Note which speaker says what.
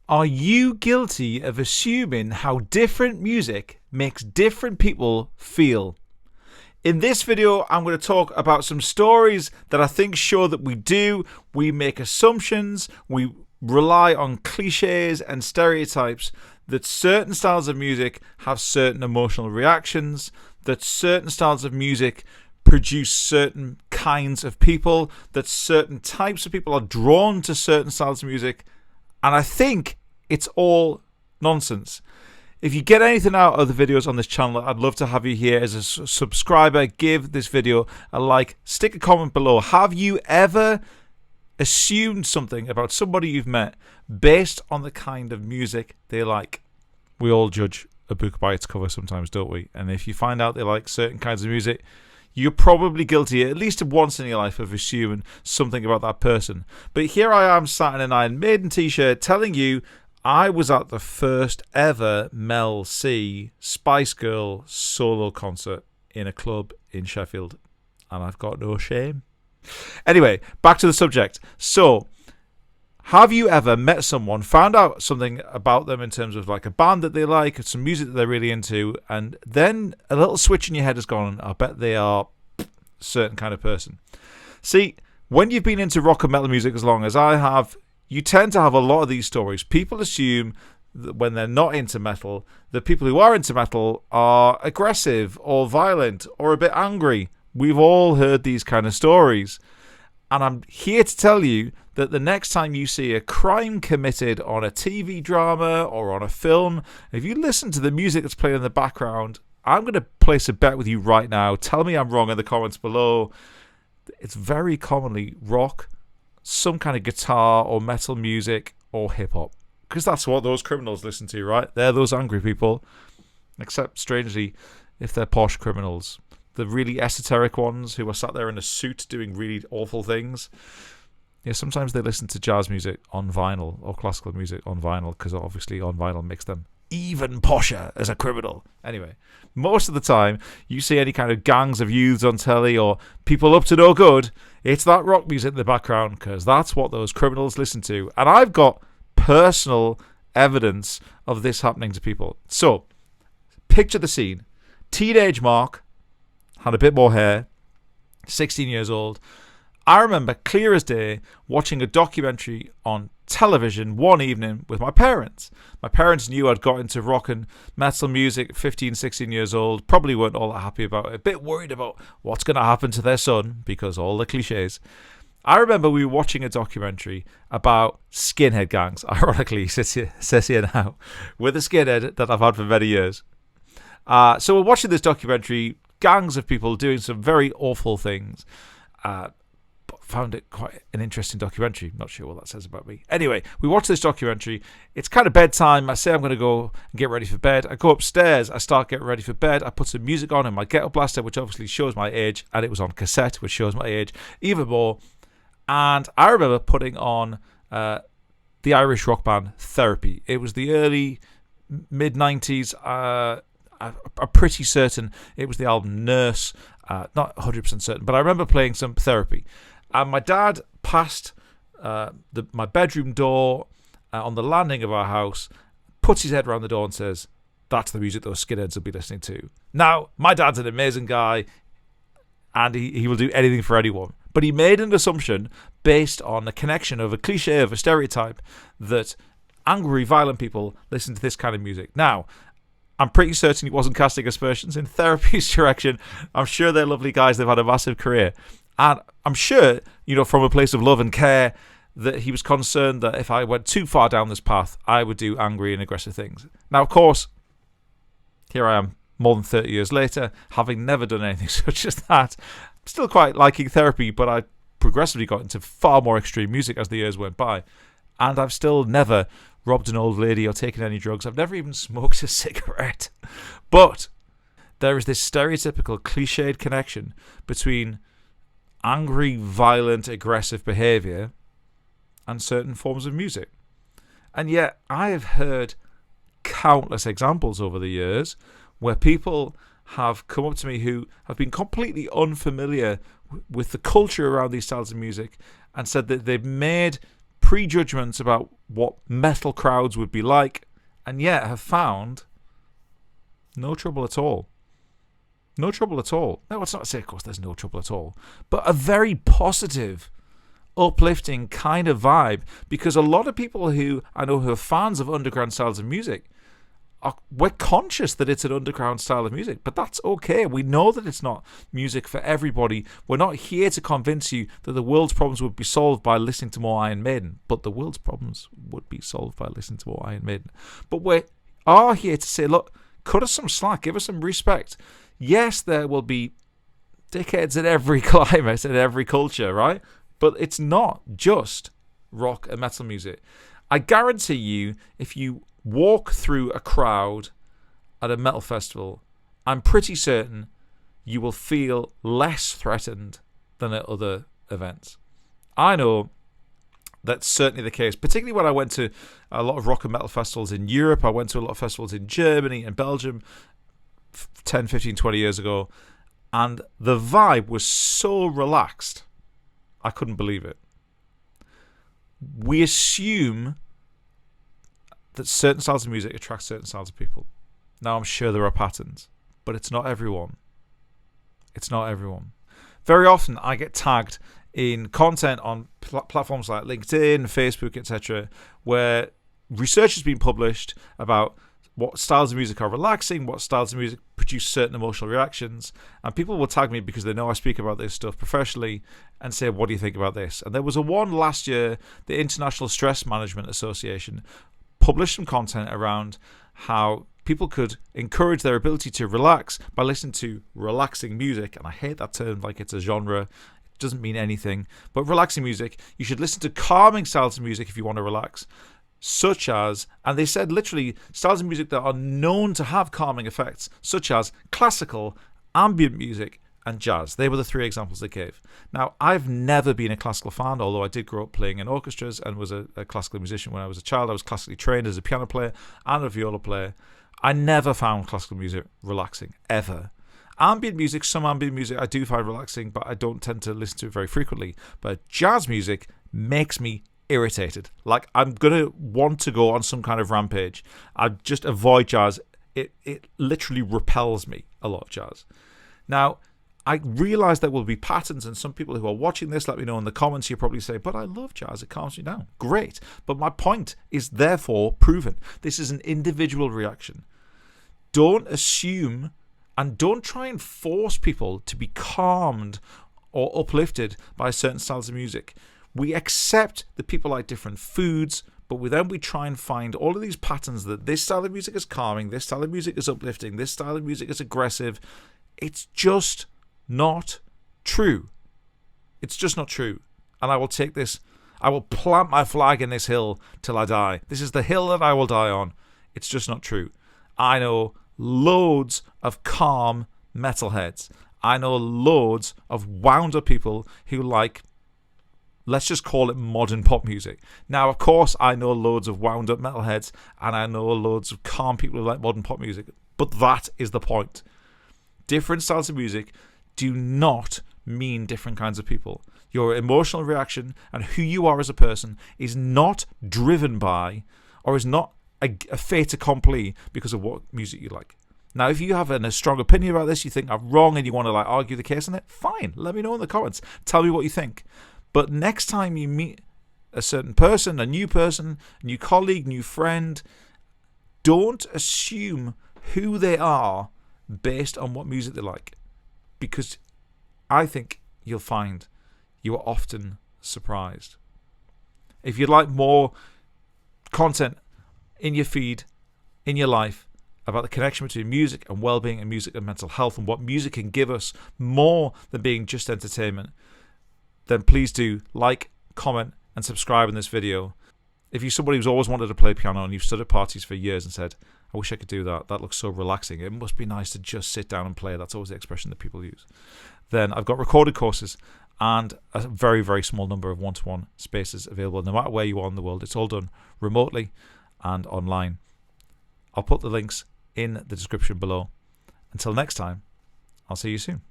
Speaker 1: Are you guilty of assuming how different music makes different people feel? In this video, I'm going to talk about some stories that I think show that we do. We make assumptions, we rely on cliches and stereotypes that certain styles of music have certain emotional reactions, that certain styles of music produce certain kinds of people, that certain types of people are drawn to certain styles of music. And I think it's all nonsense. If you get anything out of the videos on this channel, I'd love to have you here as a subscriber. Give this video a like. Stick a comment below. Have you ever assumed something about somebody you've met based on the kind of music they like? We all judge a book by its cover sometimes, don't we? And if you find out they like certain kinds of music, you're probably guilty at least once in your life of assuming something about that person. But here I am sat in an Iron Maiden t-shirt telling you I was at the first ever Mel C Spice Girl solo concert in a club in Sheffield. And I've got no shame. Anyway, back to the subject. So, have you ever met someone, found out something about them in terms of like a band that they like, some music that they're really into, and then a little switch in your head has gone, I bet they are a certain kind of person. See, when you've been into rock and metal music as long as I have, you tend to have a lot of these stories. People assume that when they're not into metal, the people who are into metal are aggressive or violent or a bit angry. We've all heard these kind of stories. And I'm here to tell you that the next time you see a crime committed on a TV drama or on a film, if you listen to the music that's playing in the background, I'm going to place a bet with you right now. Tell me I'm wrong in the comments below. It's very commonly rock, some kind of guitar or metal music or hip-hop. Because that's what those criminals listen to, right? They're those angry people. Except, strangely, if they're posh criminals. The really esoteric ones who are sat there in a suit doing really awful things. Yeah, sometimes they listen to jazz music on vinyl or classical music on vinyl because obviously on vinyl makes them even posher as a criminal. Anyway, most of the time you see any kind of gangs of youths on telly or people up to no good, it's that rock music in the background because that's what those criminals listen to. And I've got personal evidence of this happening to people. So, picture the scene. Teenage Mark had a bit more hair, 16 years old. I remember clear as day watching a documentary on television one evening with my parents. My parents knew I'd got into rock and metal music at 15, 16 years old. Probably weren't all that happy about it. A bit worried about what's going to happen to their son because all the cliches. I remember we were watching a documentary about skinhead gangs. Ironically, says here now, with a skinhead that I've had for many years. So we're watching this documentary, gangs of people doing some very awful things. But found it quite an interesting documentary. Not sure what that says about me. Anyway, we watched this documentary. It's kind of bedtime. I say I'm going to go and get ready for bed. I go upstairs. I start getting ready for bed. I put some music on in my Ghetto Blaster, which obviously shows my age. And it was on cassette, which shows my age even more. And I remember putting on the Irish rock band Therapy. It was the early, mid-90s. I'm pretty certain it was the album Nurse. Not 100% certain, but I remember playing some Therapy. And my dad passed my bedroom door on the landing of our house, puts his head around the door and says, that's the music those skinheads will be listening to. Now, my dad's an amazing guy, and he will do anything for anyone. But he made an assumption based on the connection of a cliche, of a stereotype, that angry, violent people listen to this kind of music. Now, I'm pretty certain he wasn't casting aspersions in Therapy's direction. I'm sure they're lovely guys. They've had a massive career. And I'm sure, from a place of love and care, that he was concerned that if I went too far down this path, I would do angry and aggressive things. Now, of course, here I am more than 30 years later, having never done anything such as that. I'm still quite liking Therapy, but I progressively got into far more extreme music as the years went by. And I've still never robbed an old lady or taken any drugs. I've never even smoked a cigarette. But there is this stereotypical cliched connection between angry, violent, aggressive behaviour and certain forms of music. And yet I have heard countless examples over the years where people have come up to me who have been completely unfamiliar with the culture around these styles of music and said that they've made prejudgments about what metal crowds would be like, and yet have found no trouble at all. No trouble at all. No, it's not to say, of course, there's no trouble at all, but a very positive, uplifting kind of vibe, because a lot of people who I know who are fans of underground styles of music, we're conscious that it's an underground style of music, but that's okay. We know that it's not music for everybody. We're not here to convince you that the world's problems would be solved by listening to more Iron Maiden, but the world's problems would be solved by listening to more Iron Maiden. But we are here to say, look, cut us some slack, give us some respect. Yes, there will be dickheads in every climate and every culture, right? But it's not just rock and metal music. I guarantee you, if you walk through a crowd at a metal festival, I'm pretty certain you will feel less threatened than at other events. I know that's certainly the case, particularly when I went to a lot of rock and metal festivals in Europe. I went to a lot of festivals in Germany and Belgium 10, 15, 20 years ago, and the vibe was so relaxed, I couldn't believe it. We assume that certain styles of music attract certain styles of people. Now, I'm sure there are patterns, but it's not everyone. It's not everyone. Very often, I get tagged in content on platforms like LinkedIn, Facebook, etc., where research has been published about what styles of music are relaxing, what styles of music produce certain emotional reactions, and people will tag me because they know I speak about this stuff professionally and say, what do you think about this? And there was a one last year, the International Stress Management Association published some content around how people could encourage their ability to relax by listening to relaxing music. And I hate that term like it's a genre. It doesn't mean anything. But relaxing music, you should listen to calming styles of music if you want to relax, such as, and they said literally, styles of music that are known to have calming effects, such as classical, ambient music, and jazz. They were the three examples they gave. Now, I've never been a classical fan, although I did grow up playing in orchestras and was a classical musician when I was a child. I was classically trained as a piano player and a viola player. I never found classical music relaxing, ever. Ambient music, some ambient music I do find relaxing, but I don't tend to listen to it very frequently. But jazz music makes me irritated. Like, I'm going to want to go on some kind of rampage. I just avoid jazz. It literally repels me, a lot of jazz. Now, I realise there will be patterns, and some people who are watching this, let me know in the comments. You probably say, but I love jazz, it calms me down. Great. But my point is therefore proven. This is an individual reaction. Don't assume and don't try and force people to be calmed or uplifted by certain styles of music. We accept that people like different foods, but then we try and find all of these patterns that this style of music is calming, this style of music is uplifting, this style of music is aggressive. It's just not true. It's just not true. And I will take this, I will plant my flag in this hill till I die. This is the hill that I will die on. It's just not true. I know loads of calm metalheads. I know loads of wound up people who like, let's just call it modern pop music. Now, of course, I know loads of wound up metalheads and I know loads of calm people who like modern pop music. But that is the point. Different styles of music do not mean different kinds of people. Your emotional reaction and who you are as a person is not driven by, or is not a fait accompli because of what music you like. Now, if you have a strong opinion about this, you think I'm wrong and you want to argue the case on it, fine. Let me know in the comments. Tell me what you think. But next time you meet a certain person, a new colleague, new friend, don't assume who they are based on what music they like. Because I think you'll find you are often surprised. If you'd like more content in your feed, in your life, about the connection between music and well-being and music and mental health and what music can give us more than being just entertainment, then please do like, comment, and subscribe in this video. If you're somebody who's always wanted to play piano and you've stood at parties for years and said, I wish I could do that, that looks so relaxing, it must be nice to just sit down and play, that's always the expression that people use, then I've got recorded courses and a very, very small number of one-to-one spaces available no matter where you are in the world. It's all done remotely and online. I'll put the links in the description below. Until next time, I'll see you soon.